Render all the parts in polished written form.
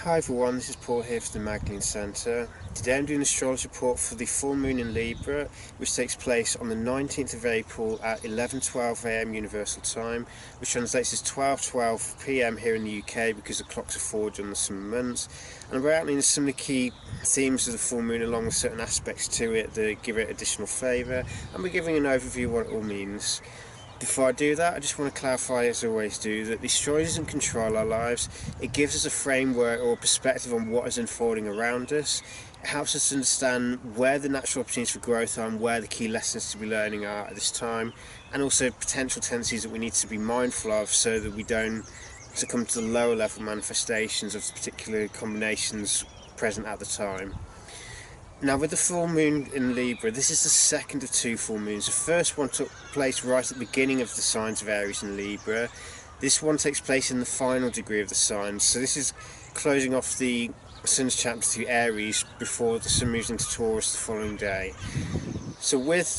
Hi everyone, this is Paul here for the Magdalene Centre. Today I'm doing an astrology report for the full moon in Libra, which takes place on the 19th of April at 11:12 AM Universal Time, which translates as 12:12 PM here in the UK because the clocks are forward on the summer months. And we're outlining some of the key themes of the full moon along with certain aspects to it that give it additional flavour, and we're giving an overview of what it all means. Before I do that, I just want to clarify, as I always do, that the astrology doesn't control our lives. It gives us a framework or a perspective on what is unfolding around us. It helps us understand where the natural opportunities for growth are and where the key lessons to be learning are at this time, and also potential tendencies that we need to be mindful of so that we don't succumb to the lower level manifestations of particular combinations present at the time. Now, with the full moon in Libra, this is the second of two full moons. The first one took place right at the beginning of the signs of Aries and Libra. This one takes place in the final degree of the signs. So this is closing off the Sun's chapter through Aries before the Sun moves into Taurus the following day. So with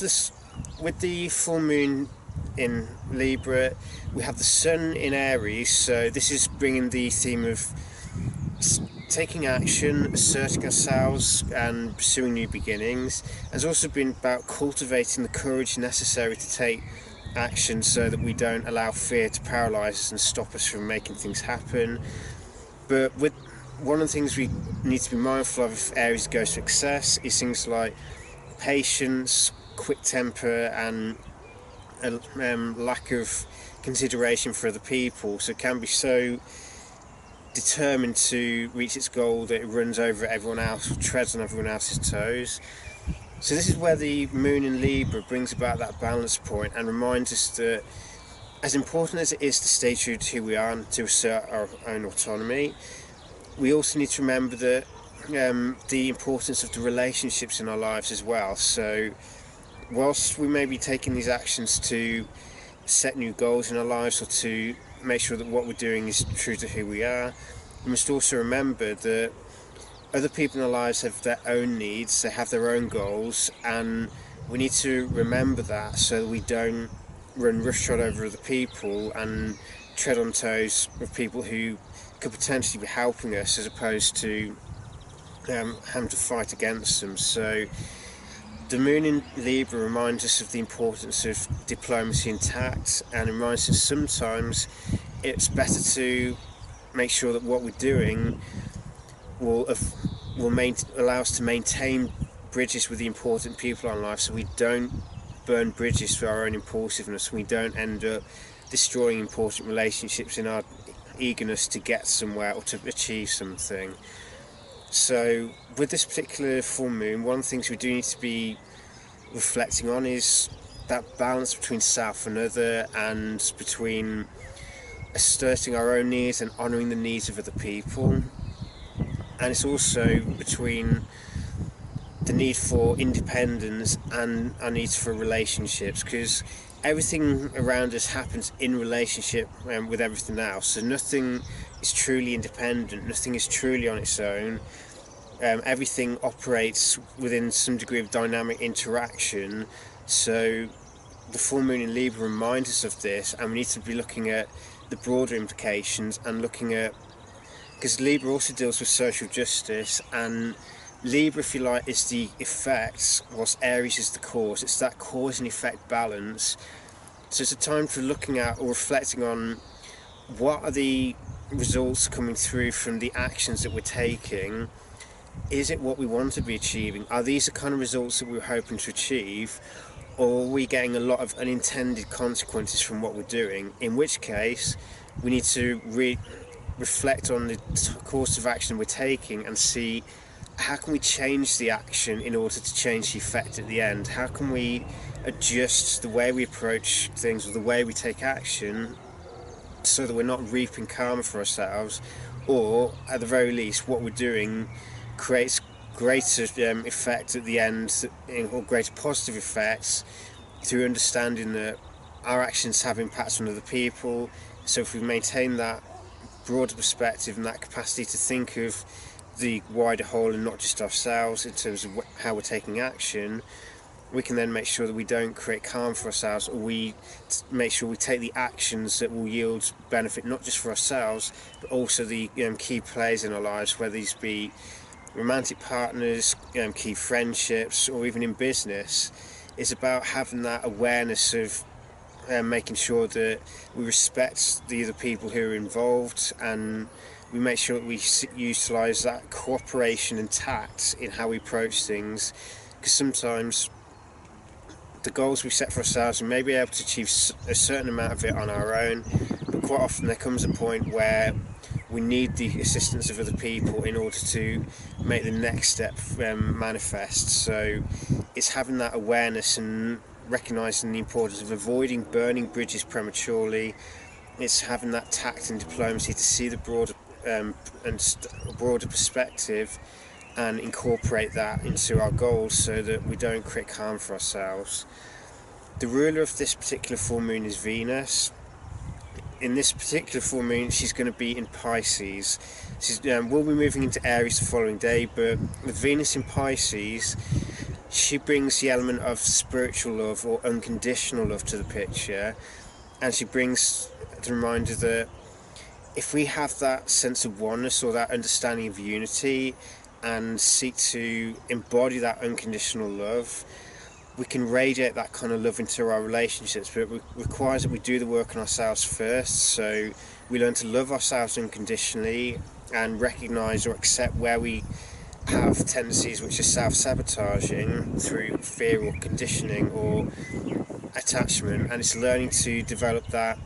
the full moon in Libra, we have the Sun in Aries. So this is bringing the theme of taking action, asserting ourselves and pursuing new beginnings. It's also been about cultivating the courage necessary to take action so that we don't allow fear to paralyse us and stop us from making things happen. But with one of the things we need to be mindful of if Aries goes to excess is things like patience, quick temper and a lack of consideration for other people. So it can be so determined to reach its goal that it runs over everyone else or treads on everyone else's toes. So this is where the moon in Libra brings about that balance point and reminds us that as important as it is to stay true to who we are and to assert our own autonomy, we also need to remember that the importance of the relationships in our lives as well. So whilst we may be taking these actions to set new goals in our lives or to make sure that what we're doing is true to who we are, we must also remember that other people in our lives have their own needs, they have their own goals, and we need to remember that so that we don't run roughshod over other people and tread on toes of people who could potentially be helping us as opposed to having to fight against them. So the moon in Libra reminds us of the importance of diplomacy and tact, and reminds us sometimes it's better to make sure that what we're doing will allow us to maintain bridges with the important people in our life, so we don't burn bridges through our own impulsiveness, we don't end up destroying important relationships in our eagerness to get somewhere or to achieve something. So with this particular full moon, one of the things we do need to be reflecting on is that balance between self and other, and between asserting our own needs and honouring the needs of other people. And it's also between the need for independence and our needs for relationships, because everything around us happens in relationship with everything else. So nothing is truly independent, nothing is truly on its own. Everything operates within some degree of dynamic interaction. So the full moon in Libra reminds us of this, and we need to be looking at the broader implications and looking at, because Libra also deals with social justice, and Libra, if you like, is the effects, whilst Aries is the cause. It's that cause and effect balance. So it's a time for looking at or reflecting on what are the results coming through from the actions that we're taking. Is it what we want to be achieving? Are these the kind of results that we were hoping to achieve? Or are we getting a lot of unintended consequences from what we're doing? In which case, we need to reflect on the course of action we're taking and see how can we change the action in order to change the effect at the end? How can we adjust the way we approach things or the way we take action so that we're not reaping karma for ourselves, or at the very least what we're doing creates greater effect at the end, or greater positive effects, through understanding that our actions have impacts on other people. So if we maintain that broader perspective and that capacity to think of the wider whole and not just ourselves in terms of how we're taking action, we can then make sure that we don't create harm for ourselves, or we make sure we take the actions that will yield benefit not just for ourselves but also the key players in our lives, whether these be romantic partners, key friendships, or even in business. It's about having that awareness of making sure that we respect the other people who are involved, and we make sure that we utilise that cooperation and tact in how we approach things, because sometimes the goals we set for ourselves, we may be able to achieve a certain amount of it on our own, but quite often there comes a point where we need the assistance of other people in order to make the next step manifest. So it's having that awareness and recognising the importance of avoiding burning bridges prematurely. It's having that tact and diplomacy to see the broader broader perspective and incorporate that into our goals so that we don't create harm for ourselves. The ruler of this particular full moon is Venus. In this particular full moon, she's going to be in Pisces. We'll be moving into Aries the following day, but with Venus in Pisces, she brings the element of spiritual love or unconditional love to the picture, and she brings the reminder that if we have that sense of oneness or that understanding of unity and seek to embody that unconditional love, we can radiate that kind of love into our relationships, but it requires that we do the work on ourselves first. So we learn to love ourselves unconditionally and recognise or accept where we have tendencies which are self-sabotaging through fear or conditioning or attachment, and it's learning to develop that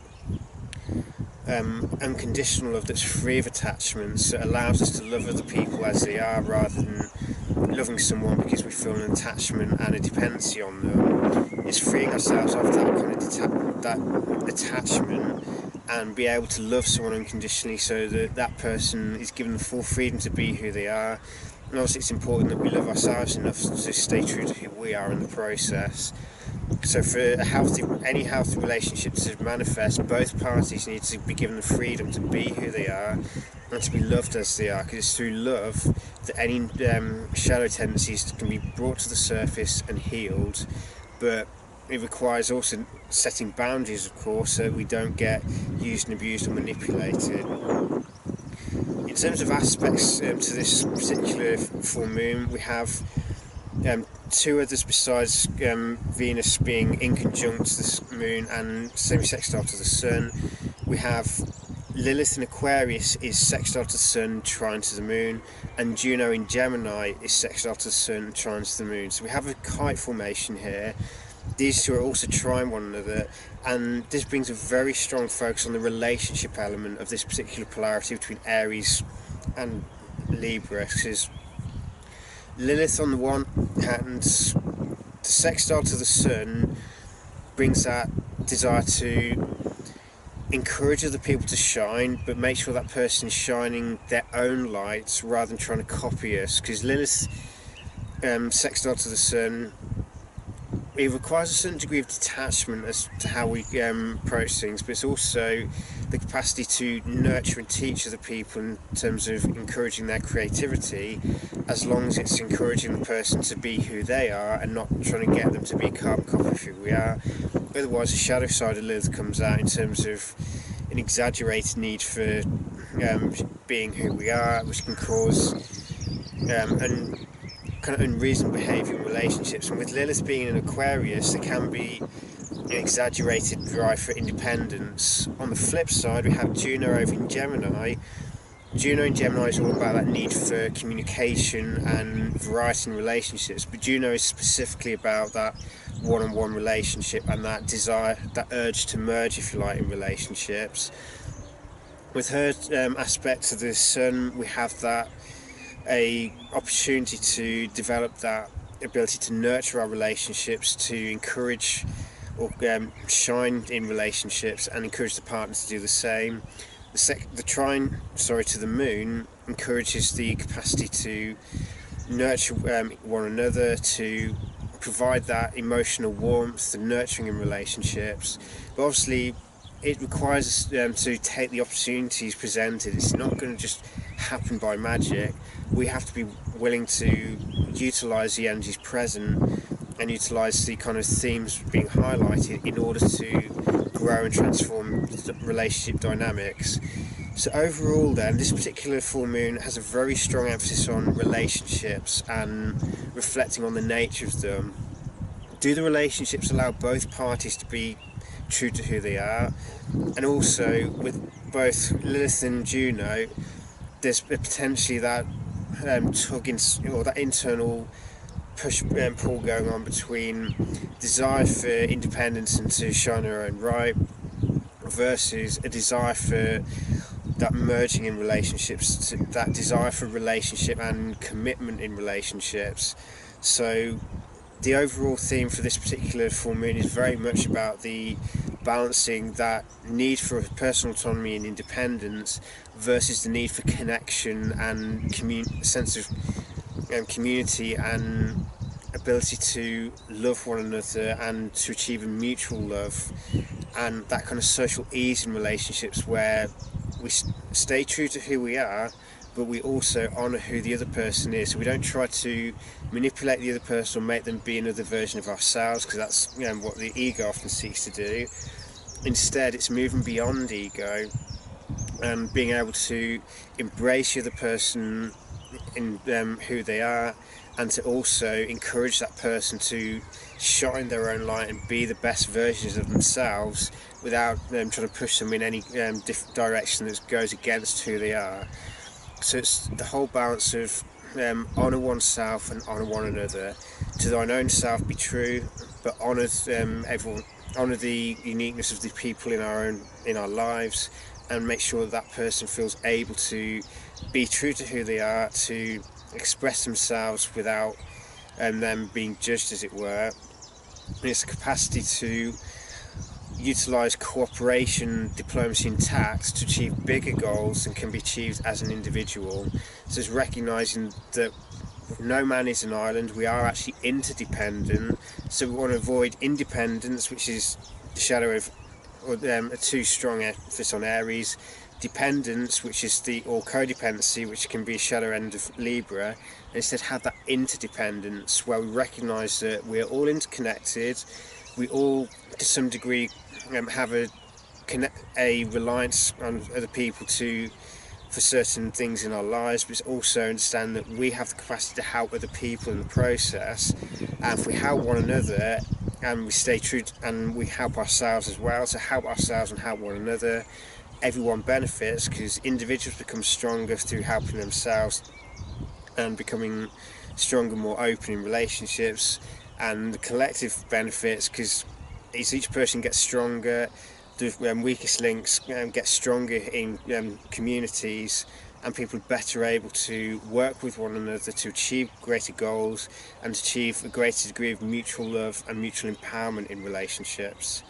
unconditional love that's free of attachments, that allows us to love other people as they are rather than loving someone because we feel an attachment and a dependency on them. It's freeing ourselves of that kind of that attachment and be able to love someone unconditionally so that that person is given the full freedom to be who they are. And also it's important that we love ourselves enough to stay true to who we are in the process. So for any healthy relationship to manifest, both parties need to be given the freedom to be who they are and to be loved as they are, because it's through love that any shallow tendencies can be brought to the surface and healed. But it requires also setting boundaries, of course, so that we don't get used and abused or manipulated. In terms of aspects to this particular full moon, we have two others besides Venus being in conjunct to this moon and semi-sextile to the Sun. We have Lilith in Aquarius is sextile to the Sun, trine to the Moon, and Juno in Gemini is sextile to the Sun, trine to the Moon. So we have a kite formation here. These two are also trine one another, and this brings a very strong focus on the relationship element of this particular polarity between Aries and Libra, because Lilith on the one hand, the sextile to the Sun brings that desire to encourage other people to shine, but make sure that person is shining their own light rather than trying to copy us, because Lilith sextile to the Sun, it requires a certain degree of detachment as to how we approach things, but it's also the capacity to nurture and teach other people in terms of encouraging their creativity, as long as it's encouraging the person to be who they are and not trying to get them to be a carbon copy of who we are. Otherwise the shadow side of Lilith comes out in terms of an exaggerated need for being who we are, which can cause kind of unreasonable behaviour in relationships. And with Lilith being in Aquarius, there can be an exaggerated drive for independence. On the flip side, we have Juno over in Gemini. Juno in Gemini is all about that need for communication and variety in relationships, but Juno is specifically about that one-on-one relationship and that desire, that urge to merge, if you like, in relationships. With her aspect to the Sun, we have that a opportunity to develop that ability to nurture our relationships, to encourage or shine in relationships and encourage the partner to do the same. The trine to the Moon encourages the capacity to nurture one another, to provide that emotional warmth and nurturing in relationships, but obviously it requires us to take the opportunities presented. It's not going to just happen by magic. We have to be willing to utilise the energies present and utilise the kind of themes being highlighted in order to grow and transform relationship dynamics. So overall then, this particular full moon has a very strong emphasis on relationships and reflecting on the nature of them. Do the relationships allow both parties to be true to who they are? And also, with both Lilith and Juno, there's potentially that tugging, or that internal push and pull going on between desire for independence and to shine their own right versus a desire for that merging in relationships, that desire for relationship and commitment in relationships. So the overall theme for this particular full moon is very much about the balancing that need for personal autonomy and independence versus the need for connection and sense of community and ability to love one another and to achieve a mutual love, and that kind of social ease in relationships where we stay true to who we are, but we also honour who the other person is. So we don't try to manipulate the other person or make them be another version of ourselves, because that's what the ego often seeks to do. Instead, it's moving beyond ego and being able to embrace the other person in who they are, and to also encourage that person to shine their own light and be the best versions of themselves without trying to push them in any different direction that goes against who they are. So it's the whole balance of honour oneself and honour one another. To thine own self be true, but honour everyone, honour the uniqueness of the people in our lives, and make sure that person feels able to be true to who they are, to express themselves without them being judged, as it were. And it's a capacity to utilise cooperation, diplomacy and tact to achieve bigger goals than can be achieved as an individual. So it's recognising that no man is an island, we are actually interdependent, so we want to avoid independence, which is the shadow of a too strong emphasis on Aries, dependence, which is or codependency, which can be a shadow end of Libra, and instead have that interdependence where we recognise that we're all interconnected, we all to some degree have a reliance on other people for certain things in our lives, but also understand that we have the capacity to help other people in the process, and if we help one another and we stay true and we help ourselves as well, so help ourselves and help one another, everyone benefits, because individuals become stronger through helping themselves and becoming stronger, more open in relationships, and the collective benefits because as each person gets stronger, the weakest links get stronger in communities, and people are better able to work with one another to achieve greater goals and achieve a greater degree of mutual love and mutual empowerment in relationships.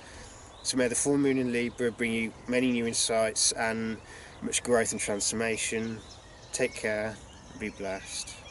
So may the full moon in Libra bring you many new insights and much growth and transformation. Take care, be blessed.